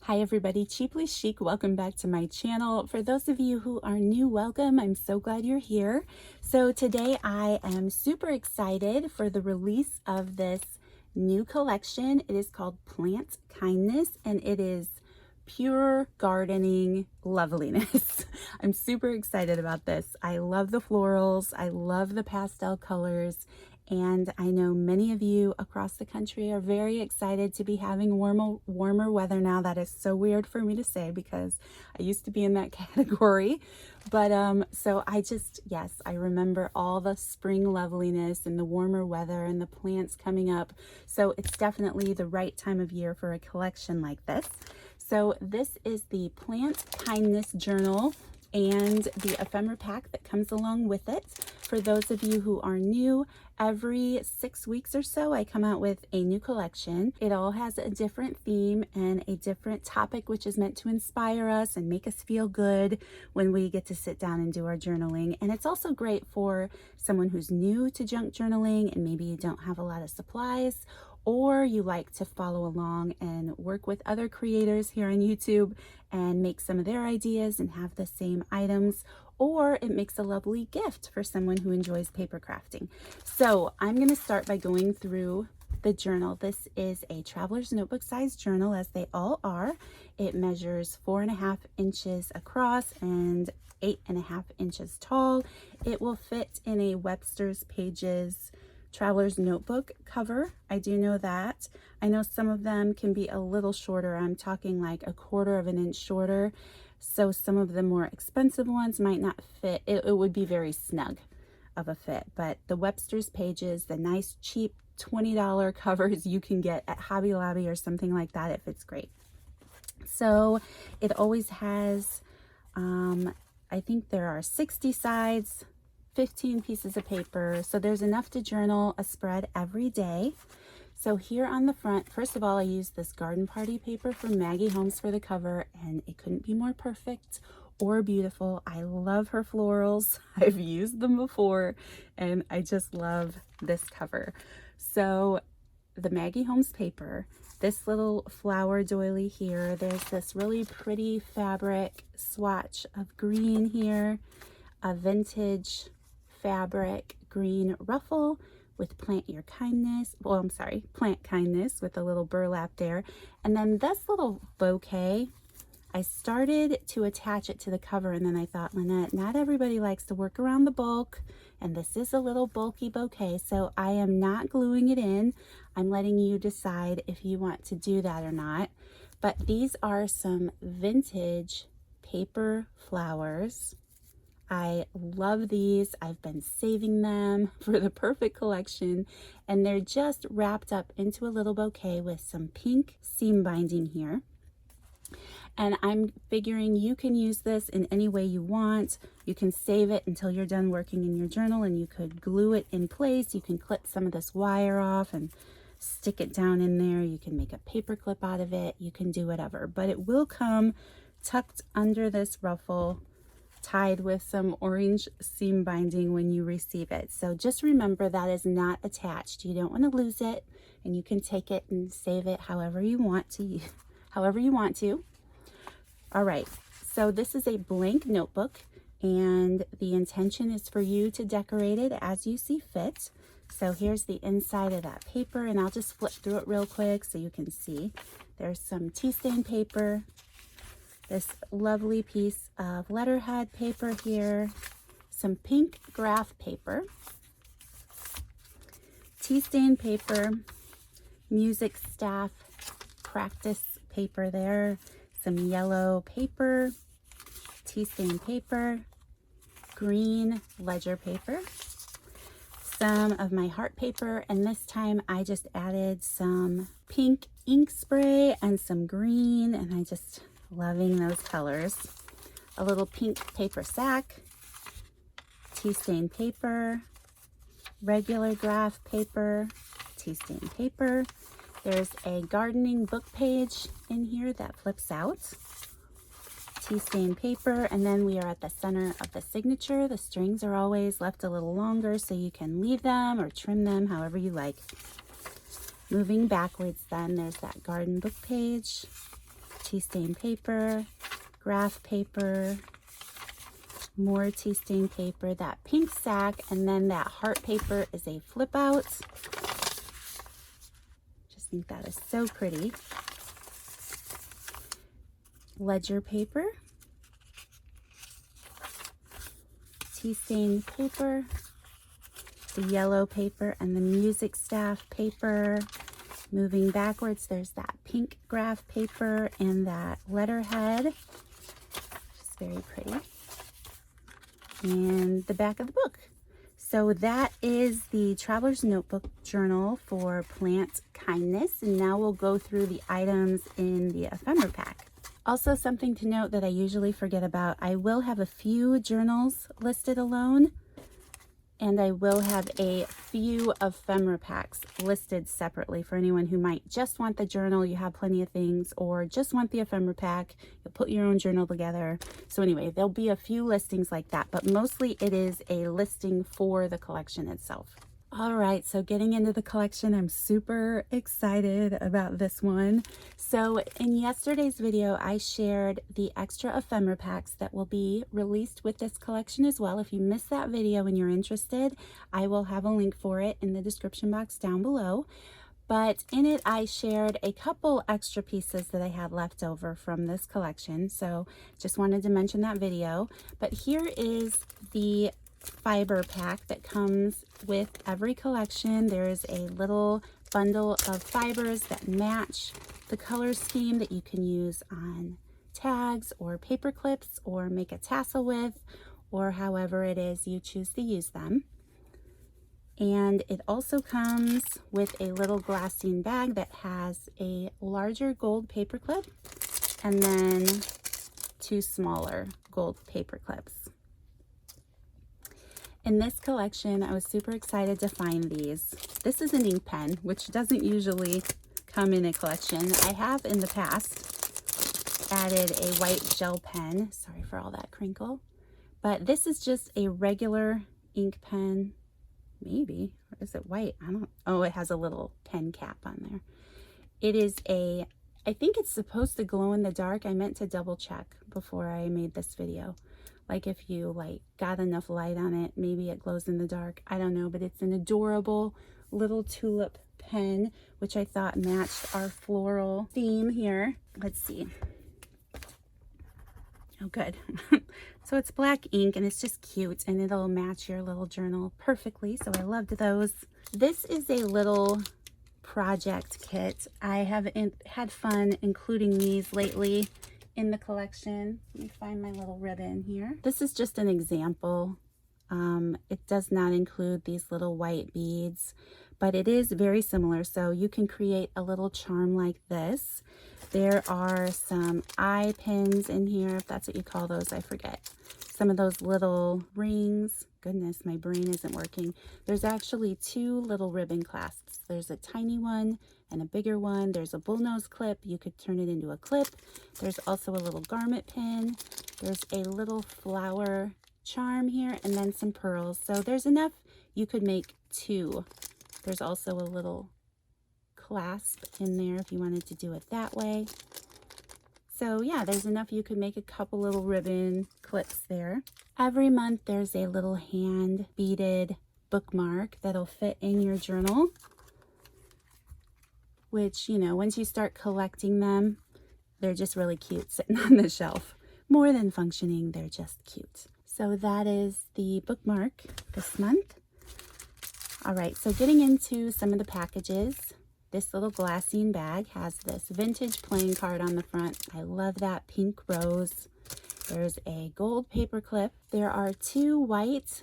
Hi everybody, Cheaply Chic, welcome back to my channel. For those of you who are new, welcome. I'm so glad you're here. So today I am super excited for the release of this new collection. It is called Plant Kindness and it is pure gardening loveliness. I'm super excited about this. I love the florals, I love the pastel colors, and I know many of you across the country are very excited to be having warmer weather now. That is so weird for me to say because I used to be in that category. But so yes, I remember all the spring loveliness and the warmer weather and the plants coming up. So it's definitely the right time of year for a collection like this. So this is the Plant Kindness Journal and the ephemera pack that comes along with it. For those of you who are new, every 6 weeks or so I come out with a new collection. It all has a different theme and a different topic, which is meant to inspire us and make us feel good when we get to sit down and do our journaling. And it's also great for someone who's new to junk journaling and maybe you don't have a lot of supplies, or you like to follow along and work with other creators here on YouTube and make some of their ideas and have the same items, or it makes a lovely gift for someone who enjoys paper crafting. So I'm going to start by going through the journal. This is a traveler's notebook size journal, as they all are. It measures 4.5 inches across and 8.5 inches tall. It will fit in a Webster's Pages traveler's notebook cover. I do know that. I know some of them can be a little shorter. I'm talking like 1/4 of an inch shorter. So some of the more expensive ones might not fit. It would be very snug of a fit. But the Webster's Pages, the nice cheap $20 covers you can get at Hobby Lobby or something like that, it fits great. So it always has, I think there are 60 sides, 15 pieces of paper, so there's enough to journal a spread every day. So here on the front, first of all, I used this garden party paper from Maggie Holmes for the cover, and it couldn't be more perfect or beautiful. I love her florals. I've used them before, and I just love this cover. So the Maggie Holmes paper, this little flower doily here, there's this really pretty fabric swatch of green here, a vintage fabric green ruffle with Plant Kindness with a little burlap there. And then this little bouquet, I started to attach it to the cover, and then I thought, Lynette, not everybody likes to work around the bulk, and this is a little bulky bouquet, so I am not gluing it in. I'm letting you decide if you want to do that or not. But these are some vintage paper flowers. I love these. I've been saving them for the perfect collection, and they're just wrapped up into a little bouquet with some pink seam binding here. And I'm figuring you can use this in any way you want. You can save it until you're done working in your journal, and you could glue it in place. You can clip some of this wire off and stick it down in there. You can make a paper clip out of it. You can do whatever, but it will come tucked under this ruffle, tied with some orange seam binding when you receive it. So just remember that is not attached. You don't want to lose it, and you can take it and save it however you want to. All right, so this is a blank notebook, and the intention is for you to decorate it as you see fit. So here's the inside of that paper, and I'll just flip through it real quick so you can see. There's some tea stain paper, this lovely piece of letterhead paper here, some pink graph paper, tea stain paper, music staff practice paper there, some yellow paper, tea stain paper, green ledger paper, some of my heart paper, and this time I just added some pink ink spray and some green, and I just loving those colors. A little pink paper sack, tea stain paper, regular graph paper, tea stain paper. There's a gardening book page in here that flips out, tea stain paper, and then we are at the center of the signature. The strings are always left a little longer, so you can leave them or trim them however you like. Moving backwards then, there's that garden book page, tea stain paper, graph paper, more tea stain paper, that pink sack, and then that heart paper is a flip out. Just think that is so pretty. Ledger paper, tea stain paper, the yellow paper, and the music staff paper. Moving backwards, there's that pink graph paper and that letterhead. Just very pretty. And the back of the book. So that is the Traveler's Notebook Journal for Plant Kindness. And now we'll go through the items in the ephemera pack. Also, something to note that I usually forget about, I will have a few journals listed alone, and I will have a few ephemera packs listed separately for anyone who might just want the journal, you have plenty of things, or just want the ephemera pack, you'll put your own journal together. So anyway, there'll be a few listings like that, but mostly it is a listing for the collection itself. All right, so getting into the collection, I'm super excited about this one. So in yesterday's video, I shared the extra ephemera packs that will be released with this collection as well. If you missed that video and you're interested, I will have a link for it in the description box down below. But in it, I shared a couple extra pieces that I had left over from this collection. So just wanted to mention that video. But here is the fiber pack that comes with every collection. There's a little bundle of fibers that match the color scheme that you can use on tags or paper clips or make a tassel with, or however it is you choose to use them. And it also comes with a little glassine bag that has a larger gold paper clip and then 2 smaller gold paper clips. In this collection, I was super excited to find these. This is an ink pen, which doesn't usually come in a collection. I have in the past added a white gel pen. Sorry for all that crinkle. But this is just a regular ink pen. Maybe, or is it white? I don't, oh, it has a little pen cap on there. It is a, I think it's supposed to glow in the dark. I meant to double check before I made this video. Like if you got enough light on it, maybe it glows in the dark. I don't know, but it's an adorable little tulip pen, which I thought matched our floral theme here. Let's see. Oh, good. So it's black ink and it's just cute and it'll match your little journal perfectly. So I loved those. This is a little project kit. I have had fun including these lately in the collection. Let me find my little ribbon here. This is just an example. It does not include these little white beads, but it is very similar. So you can create a little charm like this. There are some eye pins in here, if that's what you call those, I forget. Some of those little rings. Goodness, my brain isn't working. There's actually 2 little ribbon clasps. There's a tiny one and a bigger one. There's a bullnose clip. You could turn it into a clip. There's also a little garment pin. There's a little flower charm here and then some pearls. So there's enough. You could make 2. There's also a little clasp in there if you wanted to do it that way. So yeah, there's enough. You could make a couple little ribbon clips there. Every month there's a little hand beaded bookmark that'll fit in your journal, which, you know, once you start collecting them, they're just really cute sitting on the shelf. More than functioning, they're just cute. So that is the bookmark this month. All right, so getting into some of the packages. This little glassine bag has this vintage playing card on the front. I love that pink rose. There's a gold paper clip. There are 2 white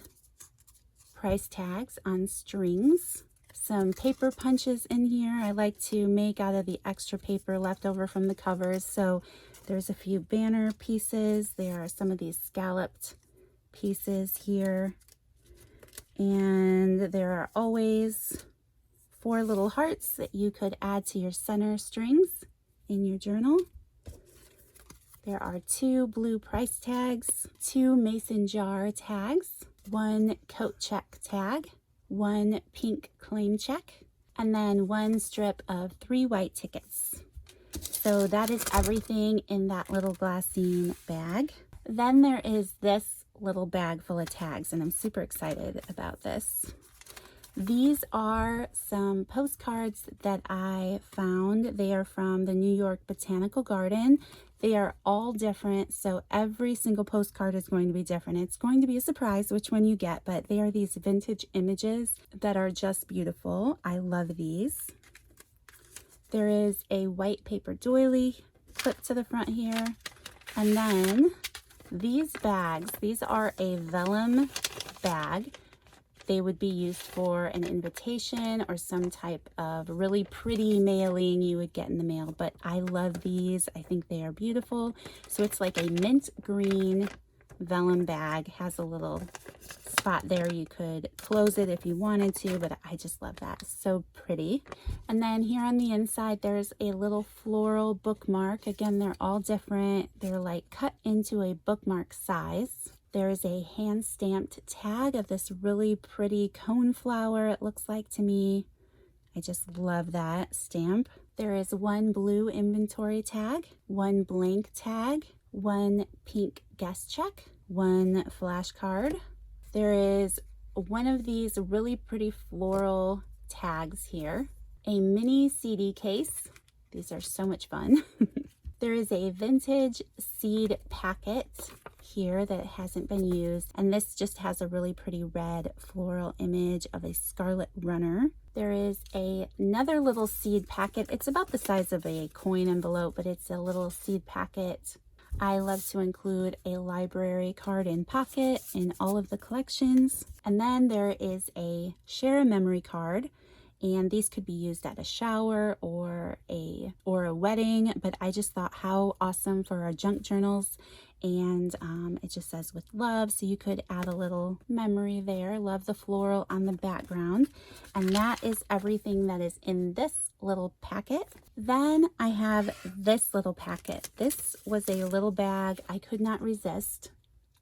price tags on strings. Some paper punches in here. I like to make out of the extra paper left over from the covers. So there's a few banner pieces. There are some of these scalloped pieces here. And there are always 4 little hearts that you could add to your center strings in your journal. There are 2 blue price tags, 2 mason jar tags, 1 coat check tag, 1 pink claim check, and then 1 strip of 3 white tickets. So that is everything in that little glassine bag. Then there is this little bag full of tags, and I'm super excited about this. These are some postcards that I found. They are from the New York Botanical Garden. They are all different, so every single postcard is going to be different. It's going to be a surprise which one you get, but they are these vintage images that are just beautiful. I love these. There is a white paper doily clipped to the front here. And then these bags, these are a vellum bag. They would be used for an invitation or some type of really pretty mailing you would get in the mail. But I love these. I think they are beautiful. So it's like a mint green vellum bag. Has a little spot there. You could close it if you wanted to, but I just love that. It's so pretty. And then here on the inside, there's a little floral bookmark. Again, they're all different. They're like cut into a bookmark size. There is a hand-stamped tag of this really pretty cone flower, it looks like to me. I just love that stamp. There is one blue inventory tag, one blank tag, one pink guest check, one flashcard. There is one of these really pretty floral tags here, a mini CD case. These are so much fun. There is a vintage seed packet here that hasn't been used, and this just has a really pretty red floral image of a scarlet runner. There is another little seed packet. It's about the size of a coin envelope, but it's a little seed packet. I love to include a library card in pocket in all of the collections. And then there is a share a memory card. And these could be used at a shower or a wedding, but I just thought how awesome for our junk journals. And it just says with love, so you could add a little memory there. Love the floral on the background. And that is everything that is in this little packet. Then I have this little packet. This was a little bag I could not resist.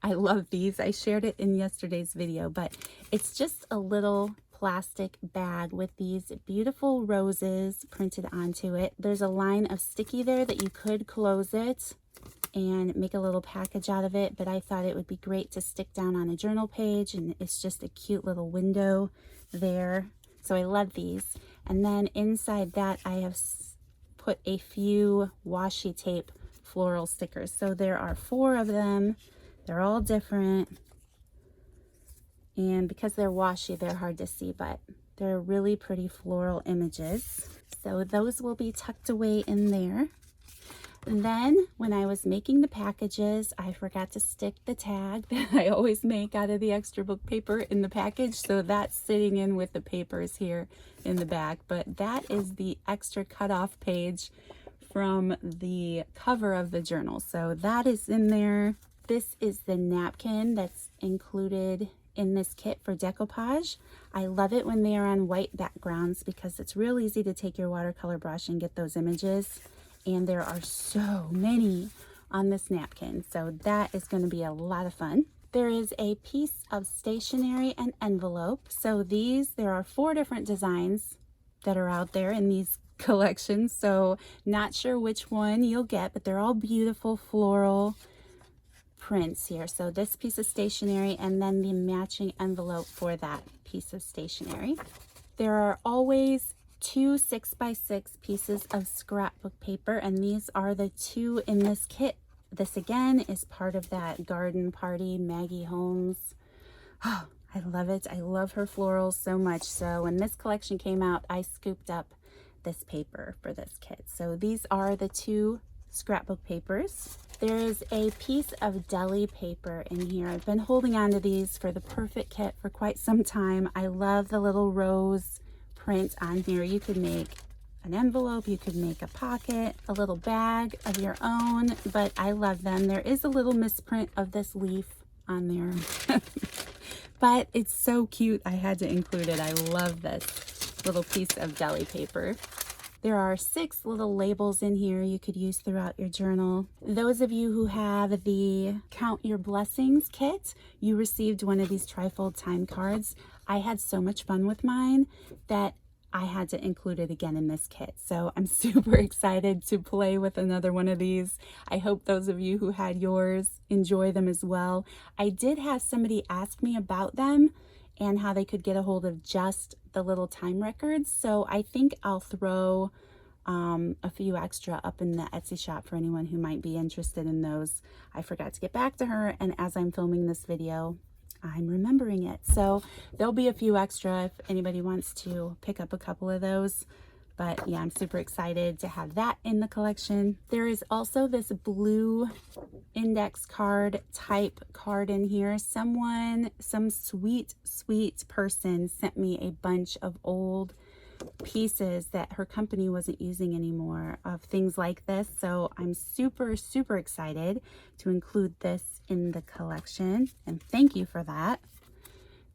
I love these. I shared it in yesterday's video, but it's just a little plastic bag with these beautiful roses printed onto it. There's a line of sticky there that you could close it and make a little package out of it, but I thought it would be great to stick down on a journal page, and it's just a cute little window there. So I love these. And then inside that I have put a few washi tape floral stickers. So there are 4 of them. They're all different. And because they're washi, they're hard to see, but they're really pretty floral images. So those will be tucked away in there. And then when I was making the packages, I forgot to stick the tag that I always make out of the extra book paper in the package. So that's sitting in with the papers here in the back. But that is the extra cutoff page from the cover of the journal. So that is in there. This is the napkin that's included in this kit for decoupage. I love it when they are on white backgrounds because it's real easy to take your watercolor brush and get those images. And there are so many on this napkin. So that is going to be a lot of fun. There is a piece of stationery and envelope. So there are 4 different designs that are out there in these collections. So not sure which one you'll get, but they're all beautiful floral prints here. So this piece of stationery and then the matching envelope for that piece of stationery. There are always 2 6x6 pieces of scrapbook paper, and these are the 2 in this kit. This again is part of that garden party Maggie Holmes. Oh, I love it. I love her florals so much. So when this collection came out, I scooped up this paper for this kit. So these are the 2 scrapbook papers. There is a piece of deli paper in here. I've been holding on to these for the perfect kit for quite some time. I love the little rose print on here. You could make an envelope, you could make a pocket, a little bag of your own, but I love them. There is a little misprint of this leaf on there, but it's so cute. I had to include it. I love this little piece of deli paper. There are 6 little labels in here you could use throughout your journal. Those of you who have the Count Your Blessings kit, you received one of these trifold time cards. I had so much fun with mine that I had to include it again in this kit. So I'm super excited to play with another one of these. I hope those of you who had yours enjoy them as well. I did have somebody ask me about them and how they could get a hold of just the little time records. So I think I'll throw a few extra up in the Etsy shop for anyone who might be interested in those. I forgot to get back to her, and as I'm filming this video, I'm remembering it. So there'll be a few extra if anybody wants to pick up a couple of those. But yeah, I'm super excited to have that in the collection. There is also this blue index card type card in here. Some sweet person sent me a bunch of old pieces that her company wasn't using anymore of things like this. So I'm super excited to include this in the collection, and thank you for that.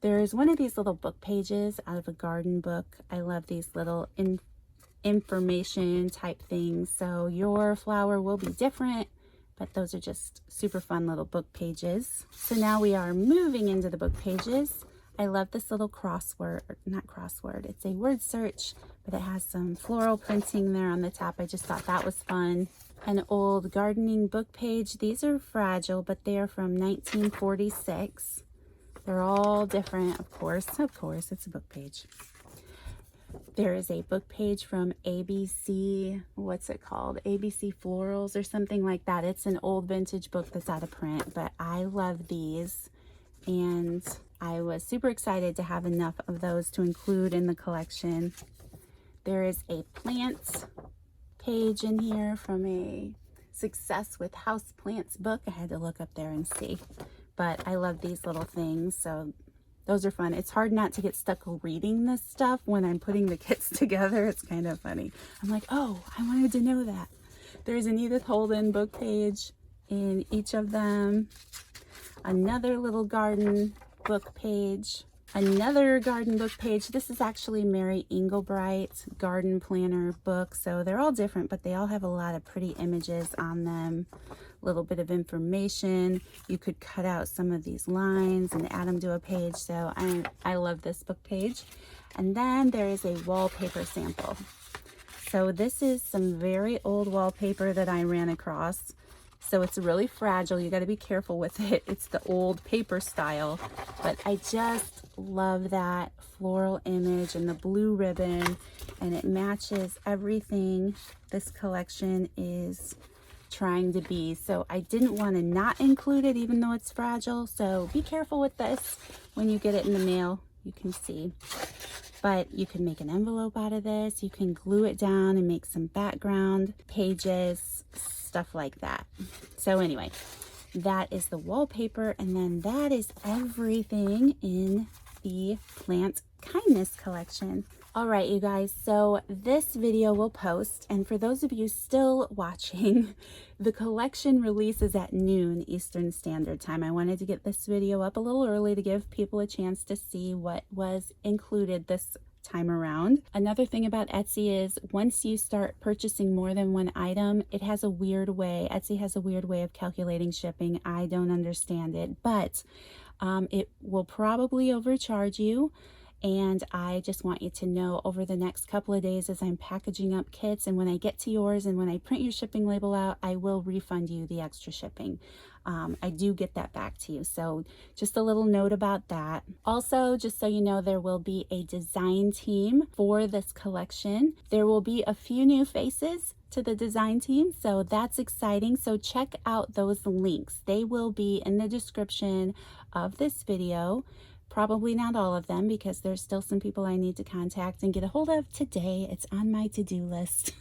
There's one of these little book pages out of a garden book. I love these little information type things. So your flower will be different, but those are just super fun little book pages. So now we are moving into the book pages. I love this little not crossword, it's a word search, but it has some floral printing there on the top. I just thought that was fun. An old gardening book page. These are fragile, but they are from 1946. They're all different, of course, it's a book page. There is a book page from ABC, what's it called? ABC Florals or something like that. It's an old vintage book that's out of print, but I love these. And I was super excited to have enough of those to include in the collection. There is a plants page in here from a Success with House Plants book. I had to look up there and see, but I love these little things. So those are fun. It's hard not to get stuck reading this stuff when I'm putting the kits together. It's kind of funny. I'm like, oh, I wanted to know that. There's an Edith Holden book page in each of them. Another little garden book page. Another garden book page. This is actually Mary Englebright's garden planner book. So they're all different, but they all have a lot of pretty images on them. A little bit of information. You could cut out some of these lines and add them to a page. So I love this book page. And then there is a wallpaper sample. So this is some very old wallpaper that I ran across. So it's really fragile. You got to be careful with it. It's the old paper style, but I just love that floral image and the blue ribbon, and it matches everything this collection is trying to be. So I didn't want to not include it even though it's fragile. So be careful with this when you get it in the mail. You can see, but you can make an envelope out of this. You can glue it down and make some background pages, stuff like that. So anyway, that is the wallpaper, and then that is everything in the Plant Kindness collection. All right, you guys, so this video will post, and for those of you still watching, the collection releases at noon Eastern Standard Time. I wanted to get this video up a little early to give people a chance to see what was included this time around. Another thing about Etsy is once you start purchasing more than one item, it has a weird way. Etsy has a weird way of calculating shipping. I don't understand it, but it will probably overcharge you. And I just want you to know over the next couple of days as I'm packaging up kits, and when I get to yours and when I print your shipping label out, I will refund you the extra shipping. I do get that back to you. So just a little note about that. Also, just so you know, there will be a design team for this collection. There will be a few new faces to the design team, so that's exciting. So check out those links. They will be in the description of this video. Probably not all of them, because there's still some people I need to contact and get a hold of today. It's on my to-do list.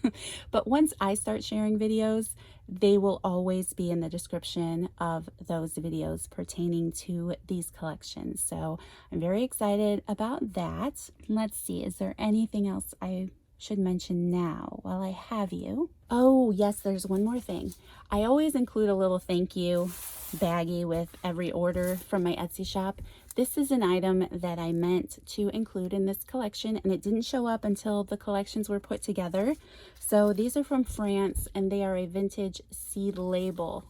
But once I start sharing videos, they will always be in the description of those videos pertaining to these collections. So I'm very excited about that. Let's see, is there anything else I should mention now while I have you? Oh yes, there's one more thing. I always include a little thank you baggie with every order from my Etsy shop. This is an item that I meant to include in this collection, and it didn't show up until the collections were put together. So these are from France, and they are a vintage seed label.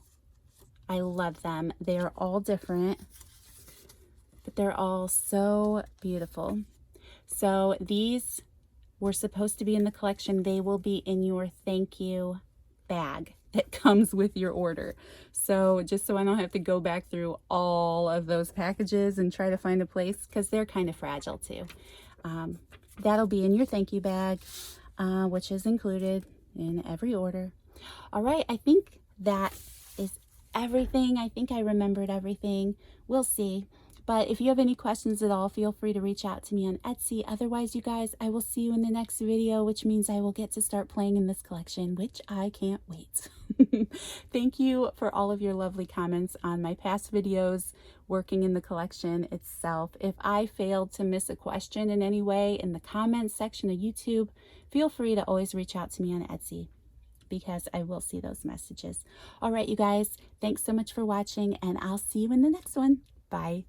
I love them. They are all different, but they're all so beautiful. So these were supposed to be in the collection, they will be in your thank you bag that comes with your order. So just so I don't have to go back through all of those packages and try to find a place, because they're kind of fragile too. That'll be in your thank you bag, which is included in every order. All right, I think that is everything. I think I remembered everything. We'll see. But if you have any questions at all, feel free to reach out to me on Etsy. Otherwise, you guys, I will see you in the next video, which means I will get to start playing in this collection, which I can't wait. Thank you for all of your lovely comments on my past videos working in the collection itself. If I failed to miss a question in any way in the comments section of YouTube, feel free to always reach out to me on Etsy, because I will see those messages. All right, you guys, thanks so much for watching, and I'll see you in the next one. Bye.